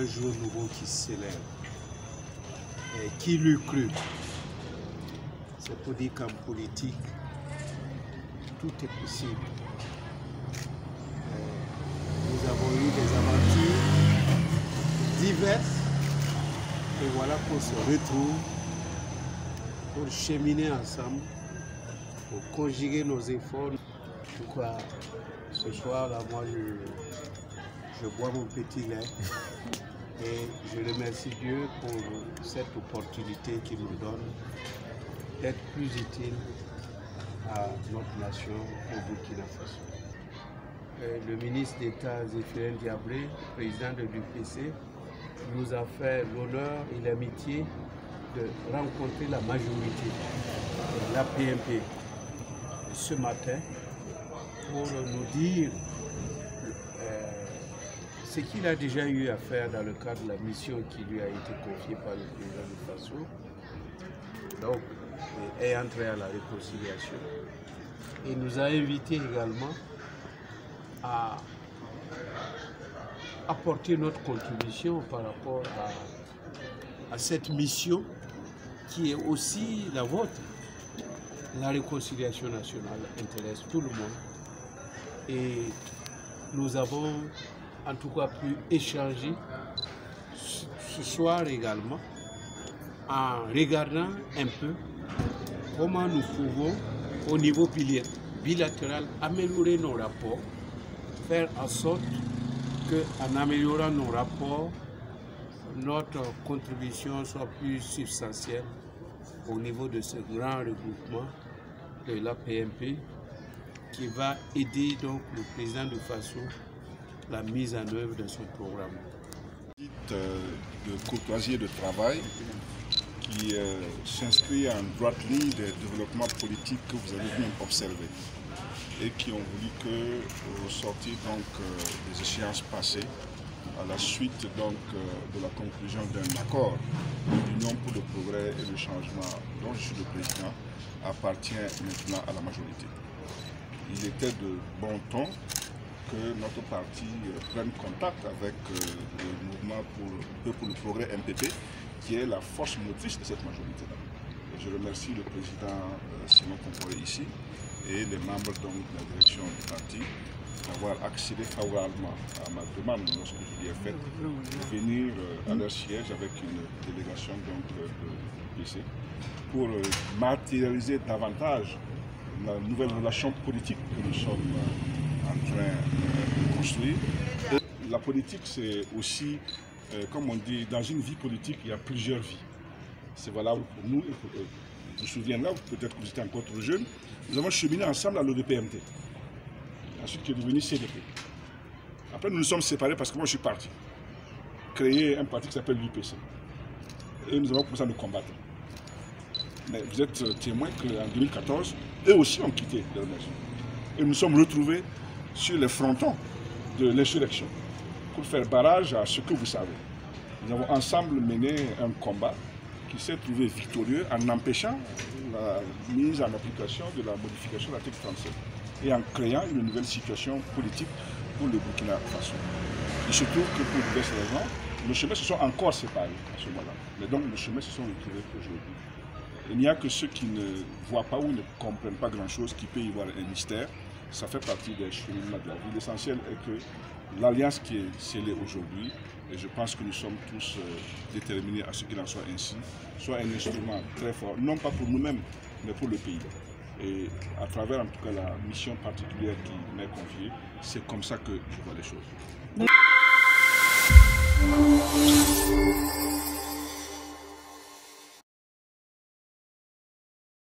un jour nouveau qui s'élève. Et qui l'eût cru? C'est pour dire qu'en politique, tout est possible. Nous avons eu des aventures diverses et voilà qu'on se retrouve pour cheminer ensemble, pour conjuguer nos efforts. En tout cas, ce soir, là, moi, je bois mon petit lait et je remercie Dieu pour cette opportunité qu'il nous donne d'être plus utile à notre nation, au Burkina Faso. Le ministre d'État Zéphirin Diabré, président de l'UPC, nous a fait l'honneur et l'amitié de rencontrer la majorité de l'APMP ce matin pour nous dire ce qu'il a déjà eu à faire dans le cadre de la mission qui lui a été confiée par le président du Faso, donc ayant trait à la réconciliation. Il nous a invités également à apporter notre contribution par rapport à cette mission qui est aussi la vôtre. La réconciliation nationale intéresse tout le monde et nous avons en tout cas pu échanger ce soir également en regardant un peu comment nous pouvons au niveau bilatéral améliorer nos rapports, faire en sorte qu'en améliorant nos rapports, notre contribution soit plus substantielle au niveau de ce grand regroupement de l'APMP qui va aider donc le président de Faso la mise en œuvre de son programme. De courtoisie et de travail qui s'inscrit en droite ligne des développements politiques que vous avez bien observés et qui ont voulu que, au sortir donc, des échéances passées, à la suite donc, de la conclusion d'un accord de l'Union pour le progrès et le changement dont je suis le président, appartient maintenant à la majorité. Il était de bon ton que notre parti prenne contact avec le mouvement pour le progrès MPP, qui est la force motrice de cette majorité-là. Je remercie le président Simon Comporé ici et les membres donc, de la direction du parti d'avoir accédé favorablement à ma demande lorsque je lui ai faite de venir à leur siège avec une délégation donc, de l'UPC pour matérialiser davantage la nouvelle relation politique que nous sommes en train de construire. Et la politique, c'est aussi, comme on dit, dans une vie politique, il y a plusieurs vies. C'est valable pour nous et pour eux. Je me souviens là, peut-être que vous étiez encore trop jeune, nous avons cheminé ensemble à l'ODPMT, ensuite qui est devenu CDP. Après, nous nous sommes séparés parce que moi je suis parti, créer un parti qui s'appelle l'UPC. Et nous avons commencé à nous combattre. Mais vous êtes témoin qu'en 2014, eux aussi ont quitté leur maison. Et nous nous sommes retrouvés sur les frontons de l'insurrection pour faire barrage à ce que vous savez. Nous avons ensemble mené un combat qui s'est trouvé victorieux en empêchant la mise en application de la modification de l'article 37 et en créant une nouvelle situation politique pour le Burkina Faso. Il se trouve que pour diverses raisons, nos chemins se sont encore séparés à ce moment-là. Mais donc nos chemins se sont retrouvés aujourd'hui. Il n'y a que ceux qui ne voient pas ou ne comprennent pas grand-chose qui peut y voir un mystère. Ça fait partie des cheminements de la vie. L'essentiel est que l'alliance qui est scellée aujourd'hui, et je pense que nous sommes tous déterminés à ce qu'il en soit ainsi, soit un instrument très fort, non pas pour nous-mêmes, mais pour le pays. Et à travers en tout cas la mission particulière qui m'est confiée, c'est comme ça que je vois les choses.